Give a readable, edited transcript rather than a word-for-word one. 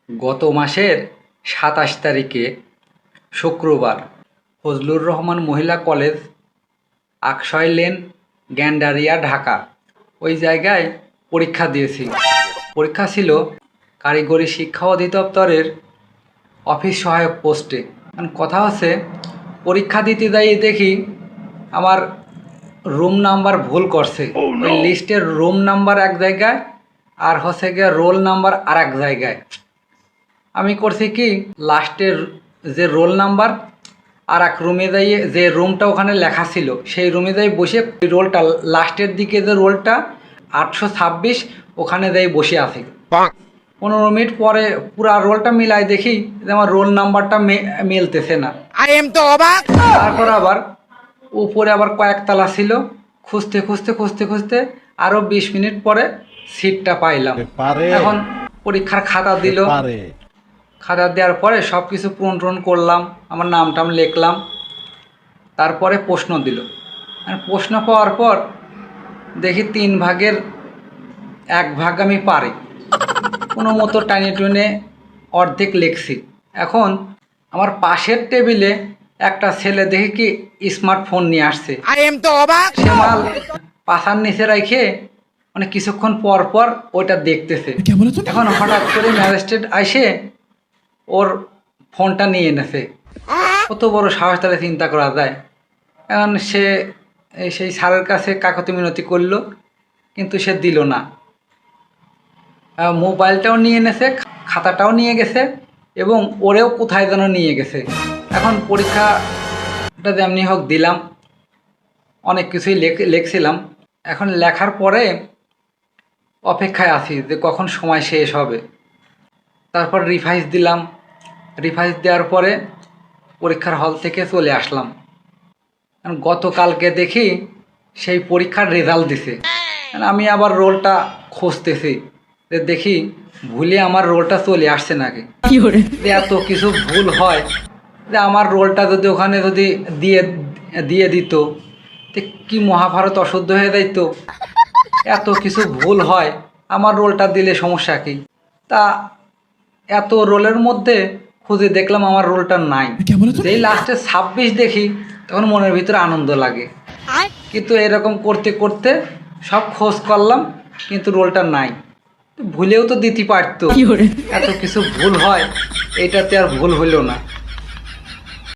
গত মাসের ২৭ তারিখে শুক্রবার ফজলুর রহমান মহিলা কলেজ, আকশয় লেন, গ্যান্ডারিয়া, ঢাকা। ওই জায়গায় পরীক্ষা দিয়েছি। পরীক্ষা ছিল কারিগরি শিক্ষা অধিদপ্তরের অফিস সহায়ক পোস্টে। কথা হচ্ছে, পরীক্ষা দিতে যাই দেখি আমার রুম নাম্বার ভুল করছে। ওই লিস্টের রুম নাম্বার এক জায়গায় আর হচ্ছে গিয়ে রোল নাম্বার আর এক জায়গায়। আমি করছি কি, লাস্টের যে রোল নাম্বার আর এক রুমে যাইয়ে, যে রুমটা ওখানে লেখা ছিল সেই রুমে যাই বসে রোলটা, লাস্টের দিকে যে রোলটা 826, ওখানে যাই বসে আছি। 15 মিনিট পরে পুরা রোলটা মিলাই দেখি যে আমার রোল নাম্বারটা মিলতেছে না। তারপর আবার উপরে আবার কয়েকতলা ছিল, খুঁজতে খুঁজতে খুঁজতে খুঁজতে আরো 20 মিনিট পরে সিটটা পাইলাম। এখন পরীক্ষার খাতা দিল। খাতা দেওয়ার পরে সব কিছু পূরণ করলাম, আমার নামটাম লিখলাম। তারপরে প্রশ্ন দিল। প্রশ্ন পাওয়ার পর দেখি 3 ভাগের 1 ভাগ আমি পারি, কোনো মতো টানে টুনে অর্ধেক লিখছি। এখন আমার পাশের টেবিলে একটা ছেলে দেখি কি স্মার্টফোন নিয়ে আসছে। সে মাল পাশার নিচে রেখে মানে কিছুক্ষণ পর পর ওইটা দেখতেছে। এখন হঠাৎ করে ম্যাজিস্ট্রেট আইসে ওর ফোনটা নিয়ে এনেছে। কত বড় সাহস, তাহলে চিন্তা করা যায়। এখন সে সেই স্যারের কাছে কাকতি মিনতি করলো, কিন্তু সে দিল না। মোবাইলটাও নিয়ে এনেছে, খাতাটাও নিয়ে গেছে এবং ওরেও কোথায় যেন নিয়ে গেছে। এখন পরীক্ষাটা যেমনি হোক দিলাম, অনেক কিছুই লিখছিলাম। এখন লেখার পরে অপেক্ষায় আছি যে কখন সময় শেষ হবে। তারপর রিভাইজ দিলাম। রিভাইজ দেওয়ার পরে পরীক্ষার হল থেকে চলে আসলাম। গতকালকে দেখি সেই পরীক্ষার রেজাল্ট দিছে। আমি আবার রোলটা খুঁজতেছি যে দেখি ভুলে আমার রোলটা চলে আসছে নাকি। এত কিছু ভুল হয় যে আমার রোলটা যদি ওখানে যদি দিয়ে দিত তো কি মহাভারত অশুদ্ধ হয়ে যাইত। এত কিছু ভুল হয়, আমার রোলটা দিলে সমস্যা কি? তা এত রোলের মধ্যে খুঁজে দেখলাম আমার রোলটা নাই। যেই লাস্টে 26 দেখি তখন মনের ভিতরে আনন্দ লাগে। কিন্তু এরকম করতে করতে সব খোঁজ করলাম, কিন্তু রোলটা নাই। ভুলেও তো দিতে পারতো। এত কিছু ভুল হয়, এটাতে আর ভুল হইল না।